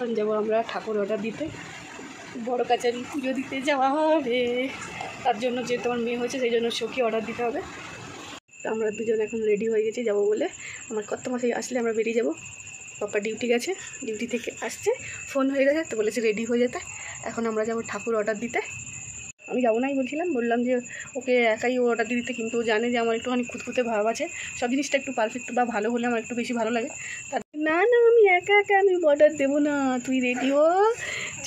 এখন যাবো আমরা ঠাকুর অর্ডার দিতে, বড় কাচারি পুজো দিতে যাওয়া হবে। তার জন্য যেহেতু আমার মেয়ে হয়েছে সেই জন্য সখী অর্ডার দিতে হবে। তো আমরা দুজন এখন রেডি হয়ে গেছি যাবো বলে। আমার কত মাসে আসলে আমরা বেরিয়ে যাবো। পাপা ডিউটি গেছে, ডিউটি থেকে আসছে, ফোন হয়ে গেছে, তো বলেছে রেডি হয়ে যেতে। এখন আমরা যাবো ঠাকুর অর্ডার দিতে। আমি যাবো নাই বললাম যে ওকে একাই ও অর্ডার দিতে, কিন্তু ও জানে যে আমার একটুখানি খুঁতখুঁতে ভাব আছে, সব জিনিসটা একটু পারফেক্ট বা ভালো হলে আমার একটু বেশি ভালো লাগে। তার না আমি একা আমি অর্ডার দেবো না, তুই রেডি হ,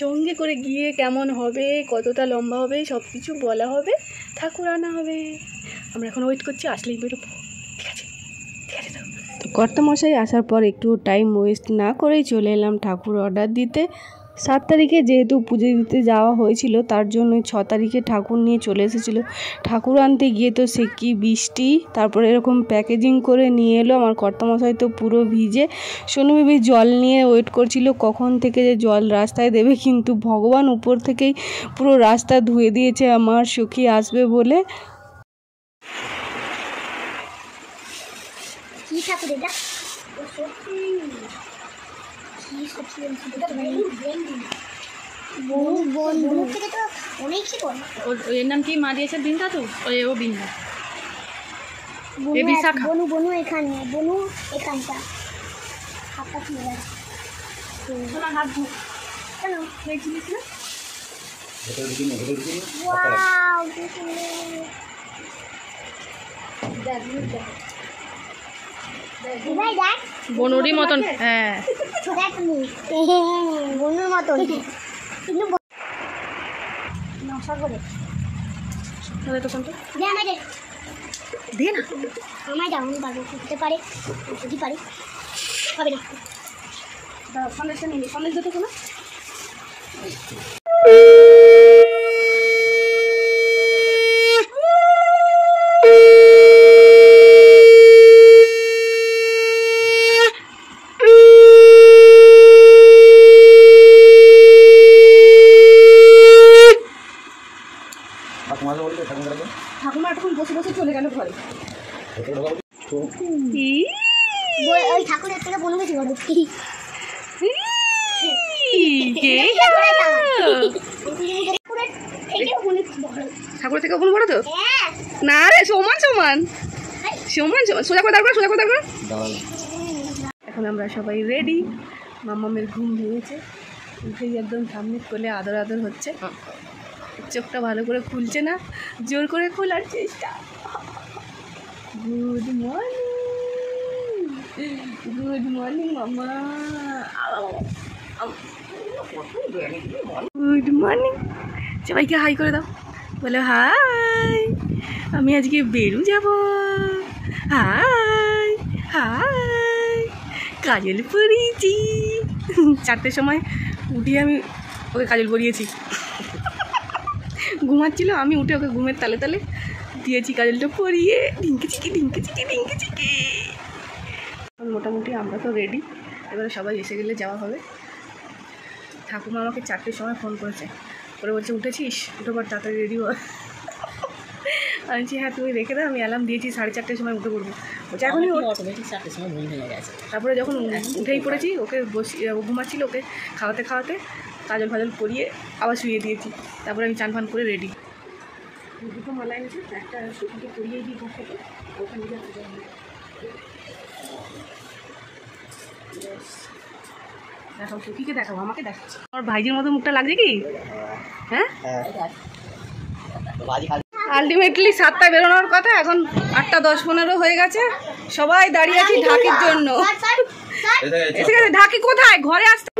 সঙ্গে করে গিয়ে কেমন হবে, কতটা লম্বা হবে, সব কিছু বলা হবে, ঠাকুর আনা হবে। আমরা এখন ওয়েট করছি, আসলেই বেরোবো। ঠিক আছে তো কর্তামশাই আসার পর একটু টাইম ওয়েস্ট না করেই চলে এলাম ঠাকুর অর্ডার দিতে। 7 তারিখে যেহেতু পুজো দিতে যাওয়া হয়েছিল, তার জন্য 6 তারিখে ঠাকুর নিয়ে চলে এসেছিলো। ঠাকুর আনতে গিয়ে তো সে কি বৃষ্টি, তারপরে এরকম প্যাকেজিং করে নিয়ে এলো। আমার কর্তামশাই তো পুরো ভিজে, সোনু বেবি জল নিয়ে ওয়েট করছিল কখন থেকে যে জল রাস্তায় দেবে, কিন্তু ভগবান উপর থেকেই পুরো রাস্তা ধুয়ে দিয়েছে আমার সখী আসবে বলে। এর নাম কি মা দিয়েছে? বিন্দা। তো ও বিন্দা বনু বনু এখানে বনু এখানটা হাতটা খুলে গেছে। হাত কেন দেখছিলিস না? বনুরই মতন। হ্যাঁ বনুর মতন দে না, আমায় দাও, আমি পারবো, করতে পারে যদি পারি, হবে না। সন্দেশটা নিয়ে সন্দেশ দিতে কোনো ঠাকুমা এখন বসে বসে চলে গেল ঘরে। ওই ঠাকুরের থেকে বনু বেশি বড়। ঠাকুরের থেকে বোন বড় তো না রে, সমান সমান সমান সমান। সোজা করে দাঁড়া, সোজা করে দাঁড়া। এখন আমরা সবাই রেডি। মাম্মামের ঘুম ভেঙেছে, উঠেই একদম সামনে কোলে আদর আদর হচ্ছে। চোখটা ভালো করে খুলছে না, জোর করে খোলার চেষ্টা। গুড মর্নিং মাম্মা। গুড মর্নিং, সবাইকে হাই করে দাও, বলো হাই, আমি আজকে বেরু যাব। হাই হাই, কাজল পরিয়েছি। 4টের সময় উঠে আমি ওকে কাজল পরিয়েছি। ঘুমাচ্ছিল, আমি উঠে ওকে ঘুমের তালে তালে দিয়েছি কাজলটা পরিয়ে। ডিঙ্কি চিকি ডিঙ্কি চিকি ডিঙ্কি চিকি। মোটামুটি আমরা তো রেডি, এবারে সবাই এসে গেলে যাওয়া হবে। ঠাকুমা আমাকে 4টের সময় ফোন করেছে, করে বলছে উঠেছিস, উঠে পর তাড়াতাড়ি রেডি হয়। আমি বলছি হ্যাঁ তুমি রেখে দাও, আমি অ্যালার্ম দিয়েছি 4:30-র সময় উঠে পড়বো। বলছে এখনই অটোমেটিক 4টের সময় ঘুম ভেঙে গেছে। তারপরে যখন উঠেই পড়েছি, ওকে বসিয়ে ও ঘুমাচ্ছিল, ওকে খাওয়াতে খাওয়াতে কাজল ফাজল পরিয়ে আবার শুয়ে দিয়েছি। তারপরে আমি চান ফান করে রেডি। দুটো মালা এনেছি, একটা সখীকে পরিয়ে দিই ঘর থেকে, ওখানে গিয়ে দেখাও, সখীকে দেখাবো, আমাকে দেখাচ্ছি। আমার ভাইজির মতো মুখটা লাগছে কি? হ্যাঁ আলটিমেটলি 7টায় বেরোনোর কথা, এখন 8:10-15 হয়ে গেছে। সবাই দাঁড়িয়ে আছি ঢাকির জন্য। এসে গেছে। ঢাকি কোথায়? ঘরে আসতে।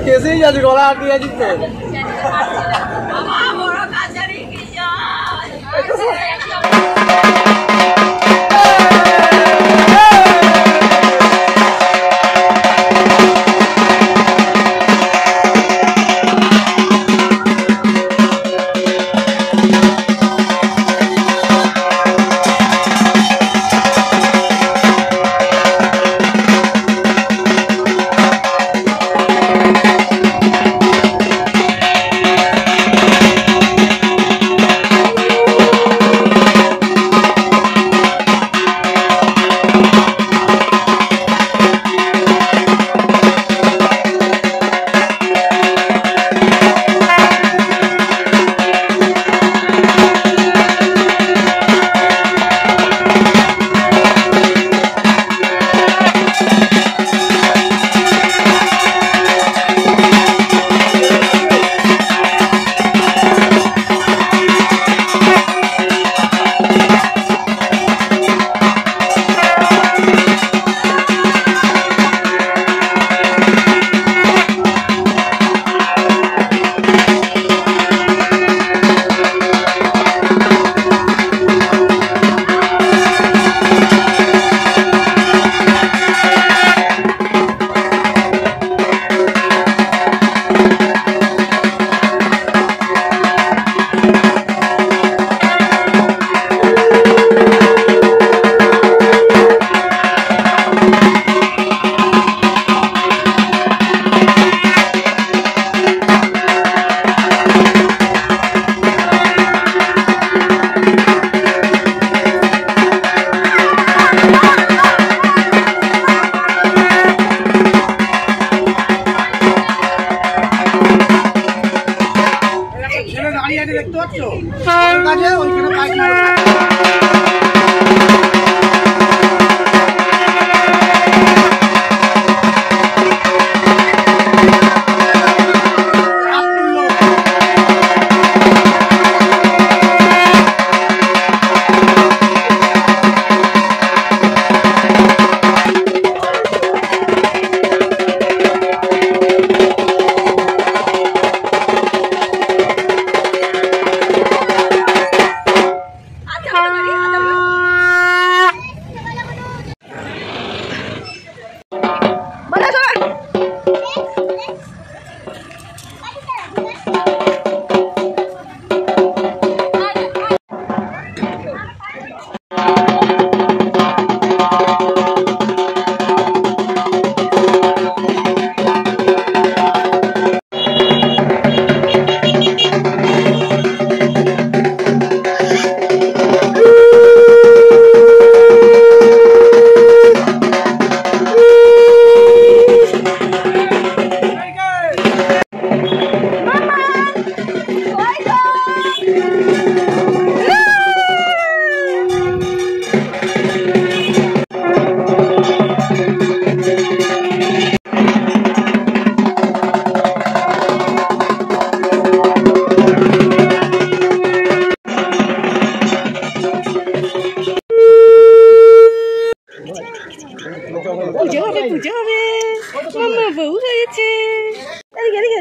कैसे ही गोला आती है जिससे পুজো হবে, মাম্মা বউ হয়েছে। এদিকে এদিকে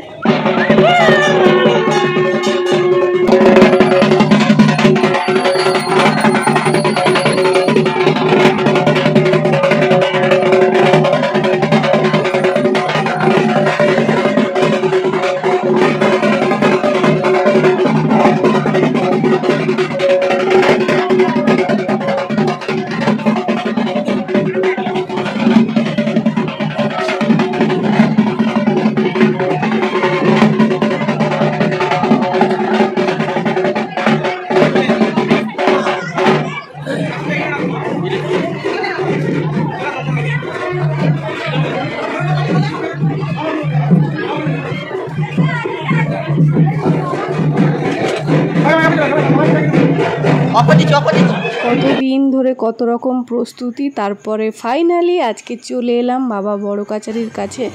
কতদিন ধরে কত রকম প্রস্তুতি, তারপরে ফাইনালি আজকে চলে এলাম বাবা বড় কাচারির কাছে।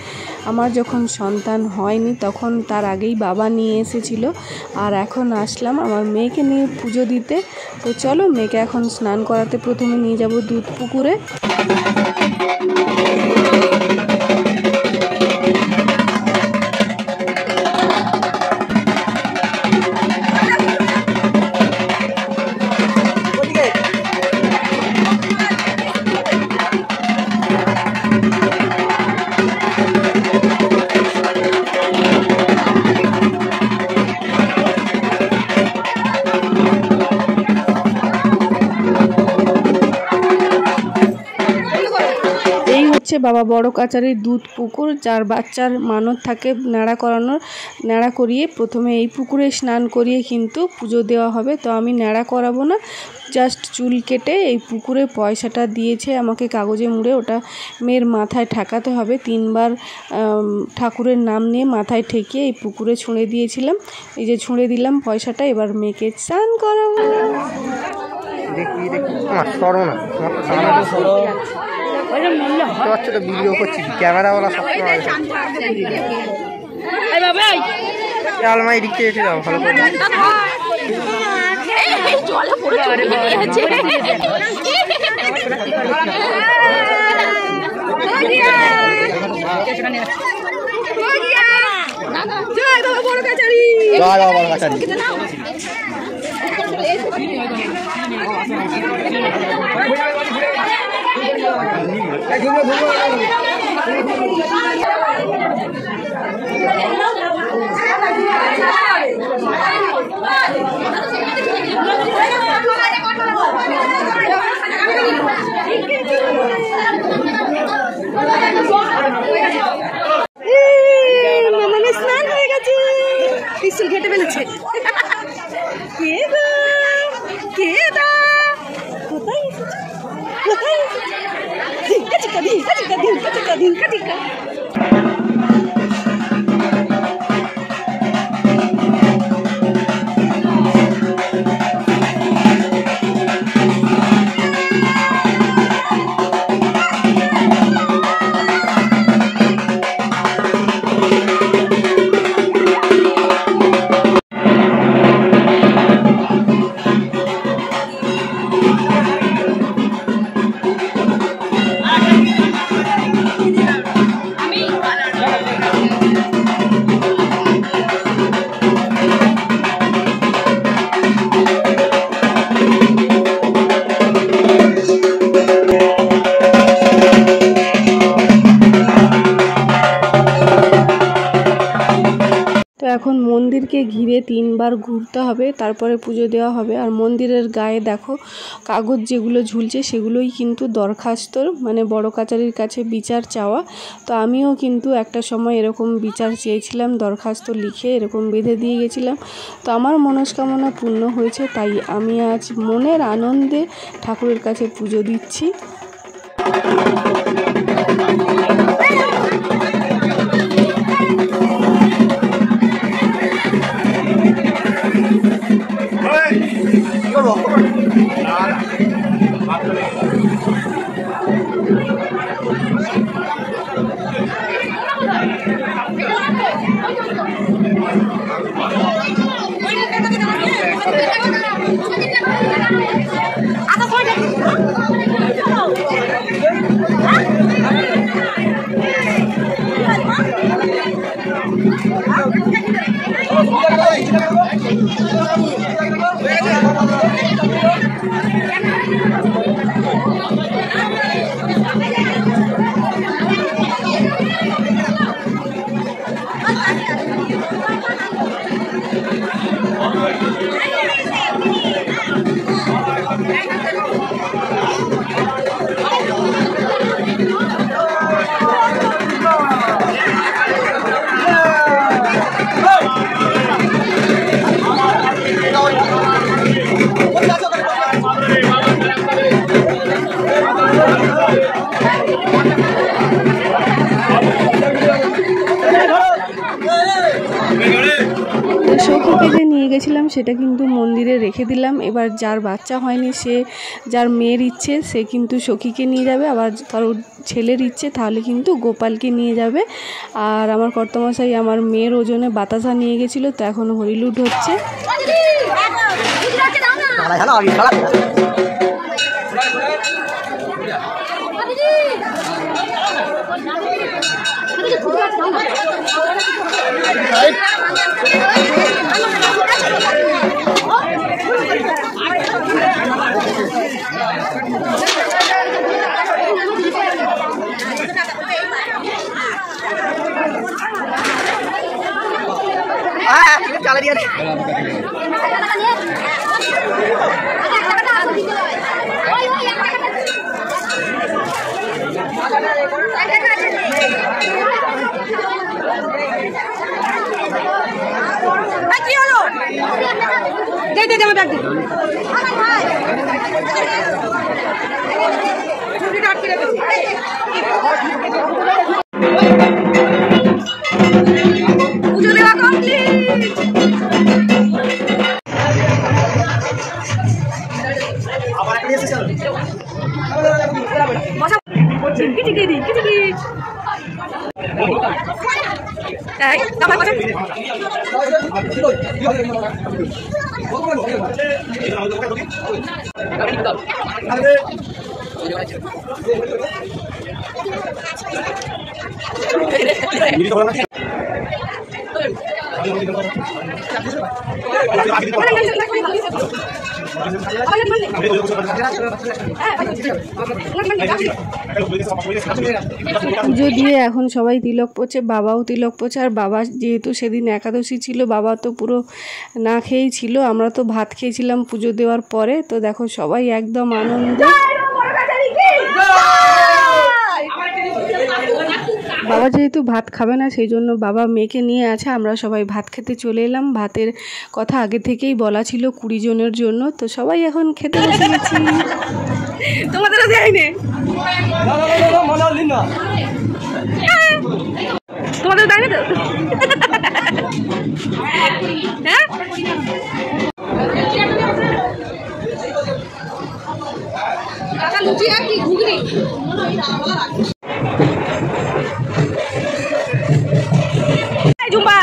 আমার যখন সন্তান হয়নি তখন তার আগেই বাবা নিয়ে এসেছিল, আর এখন আসলাম আমার মেয়েকে নিয়ে পুজো দিতে। তো চলো মেয়েকে এখন স্নান করাতে প্রথমে নিয়ে যাব দুধ পুকুরে। বাবা বড় কাচারির দুধ পুকুর, যার বাচ্চার মানত থাকে ন্যাড়া করিয়ে প্রথমে এই পুকুরে স্নান করিয়ে কিন্তু পুজো দেওয়া হবে। তো আমি ন্যাড়া করাবো না, জাস্ট চুল কেটে এই পুকুরে পয়সাটা দিয়েছে আমাকে কাগজে মুড়ে, ওটা মেয়ের মাথায় ঠেকাতে হবে। 3 বার ঠাকুরের নাম নিয়ে মাথায় ঠেকিয়ে এই পুকুরে ছুঁড়ে দিয়েছিলাম। এই যে ছুঁড়ে দিলাম পয়সাটা, এবার মেয়েকে স্নান করাবো। ভিডিও করছি, ক্যামেরাওয়ালা সবসময় আলমারি দিকে এসে যাও ভালো করে। বড় কাচারি স্নান হয়ে গেছে, পিস্তল ঘেটে ফেলেছে। কে গো, কে দা, কোথায় এসেছে, কোথায় ধিক্কা চিক্কা ধিক্কা চিক্কা ধিক্কা চিক্কা ধিক্কা চিক্কা। এখন মন্দিরকে ঘিরে 3 বার ঘুরতে হবে, তারপরে পুজো দেওয়া হবে। আর মন্দিরের গায়ে দেখো কাগজ যেগুলো ঝুলছে সেগুলোই কিন্তু দরখাস্তর, মানে বড় কাচারির কাছে বিচার চাওয়া। তো আমিও কিন্তু একটা সময় এরকম বিচার চেয়েছিলাম, দরখাস্ত লিখে এরকম বেঁধে দিয়ে গেছিলাম। তো আমার মনস্কামনা পূর্ণ হয়েছে, তাই আমি আজ মনের আনন্দে ঠাকুরের কাছে পুজো দিচ্ছি। সেটা কিন্তু মন্দিরে রেখে দিলাম। এবার যার বাচ্চা হয়নি, সে যার মেয়ের ইচ্ছে সে কিন্তু সখীকে নিয়ে যাবে, আবার কারোর ছেলের ইচ্ছে তাহলে কিন্তু গোপালকে নিয়ে যাবে। আর আমার কর্তামশাই আমার মেয়ের ওজনে বাতাসা নিয়ে গেছিলো, তো এখন হরিলুট হচ্ছে। পুজো দিয়ে এখন সবাই তিলক পড়ছে, বাবাও তিলক পড়ছে। আর বাবা যেহেতু সেদিন একাদশী ছিল, বাবা তো পুরো না খেয়েই ছিল, আমরা তো ভাত খেয়েছিলাম পুজো দেওয়ার পরে। তো দেখো সবাই একদম আনন্দে। বাবা যেহেতু ভাত খাবে না, সেই জন্য বাবা মেয়েকে নিয়ে আছে। আমরা সবাই ভাত খেতে চলে এলাম। ভাতের কথা আগে থেকেই বলা ছিল 20 জনের জন্য, তো সবাই এখন খেতে বসে গেছি। তোমাদেরও দেয়নি? তোমাদের দেয়নি তো? হ্যাঁ, লুচি আর কি ঘুগনি। জুম্বা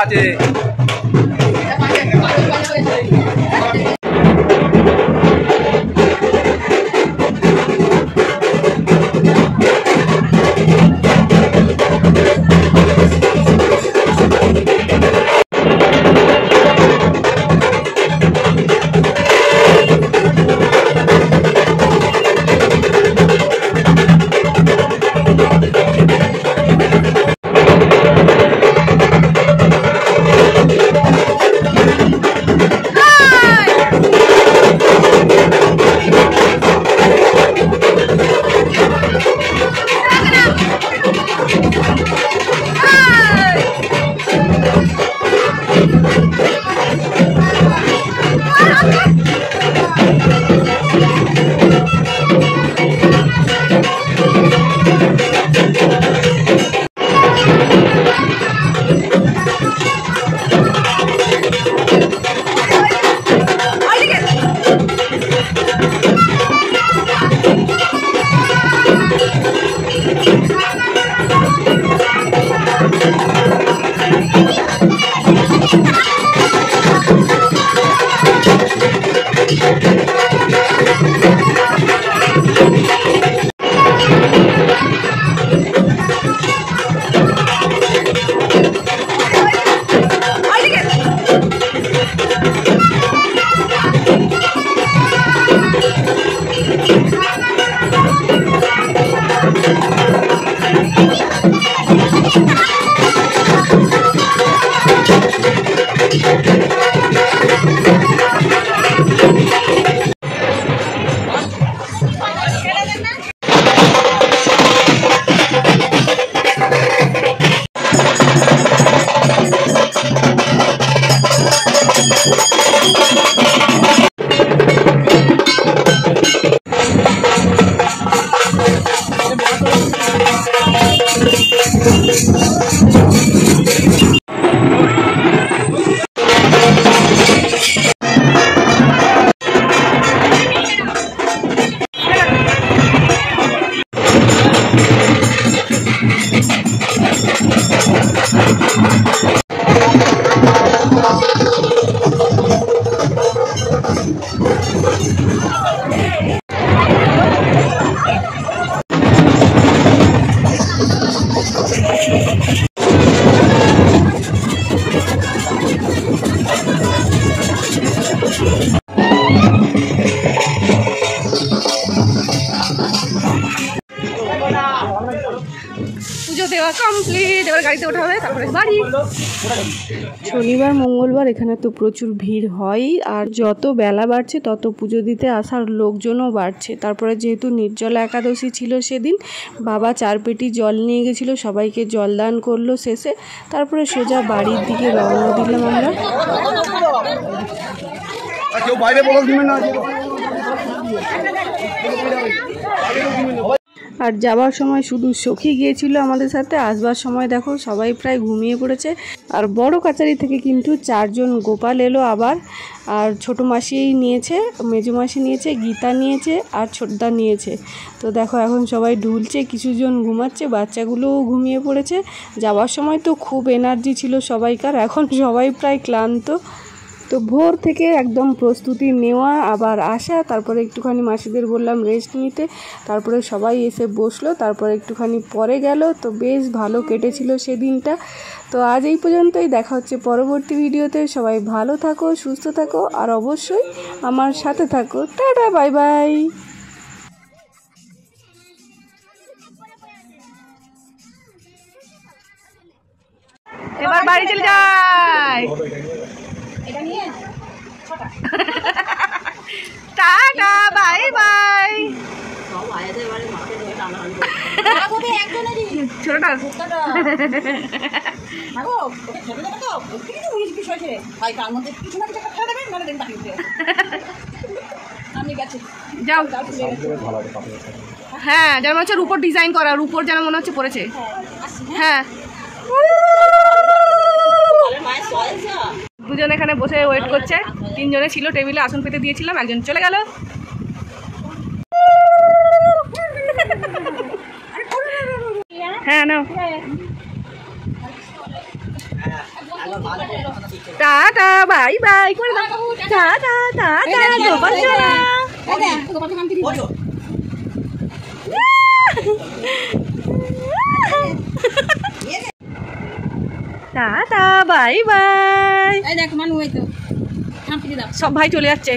আছে। পুজো দেওয়া কমপ্লিট, এবার গাড়িতে ওঠা হবে, তারপরে বাড়ি। শনিবার মঙ্গলবার এখানে তো প্রচুর ভিড় হয়, আর যত বেলা বাড়ছে তত পুজো দিতে আসার লোকজনও বাড়ছে। তারপরে যেহেতু নির্জলা একাদশী ছিল সেদিন, বাবা 4 পেটি জল নিয়ে গেছিলো, সবাইকে জলদান করলো শেষে। তারপরে সোজা বাড়ির দিকে রওনা দিলাম আমরা। আর যাওয়ার সময় শুধু সখী গিয়েছিল আমাদের সাথে, আসবার সময় দেখো সবাই প্রায় ঘুমিয়ে পড়েছে। আর বড় কাচারি থেকে কিন্তু 4 জন গোপাল এলো আবার। আর ছোটো মাসি নিয়েছে, মেজো মাসি নিয়েছে, গীতা নিয়েছে, আর ছোটদা নিয়েছে। তো দেখো এখন সবাই ঢুলছে, কিছুজন ঘুমাচ্ছে, বাচ্চাগুলোও ঘুমিয়ে পড়েছে। যাওয়ার সময় তো খুব এনার্জি ছিল সবাইকার, এখন সবাই প্রায় ক্লান্ত। তো ভোর থেকে একদম প্রস্তুতি নেওয়া, আবার আসা, তারপরে একটুখানি মাসিদের বললাম রেস্ট নিতে, তারপরে সবাই এসে বসলো, তারপরে একটুখানি পরে গেল। তো বেশ ভালো কেটেছিল সেদিনটা। তো আজ এই পর্যন্তই, দেখা হচ্ছে পরবর্তী ভিডিওতে। সবাই ভালো থাকো, সুস্থ থাকো, আর অবশ্যই আমার সাথে থাকো। Tata, bye bye. এবার বাড়ি চলে যাই। Tata, bye bye. ছোটটা যাও। হ্যাঁ, যেন হচ্ছে রূপোর ডিজাইন করা, রূপোর যেন মনে হচ্ছে পড়েছে। হ্যাঁ, দুজন এখানে বসে ওয়েট করছে, 3 জনে ছিল টেবিলে, আসন পেতে দিয়েছিলাম, একজন চলে গেল। হ্যাঁ নাও, টাটা, বাই বাই করে দাও। টাটা, টাটা, গোপাল সোনা। Tata, bye bye. সব ভাই চলে যাচ্ছে।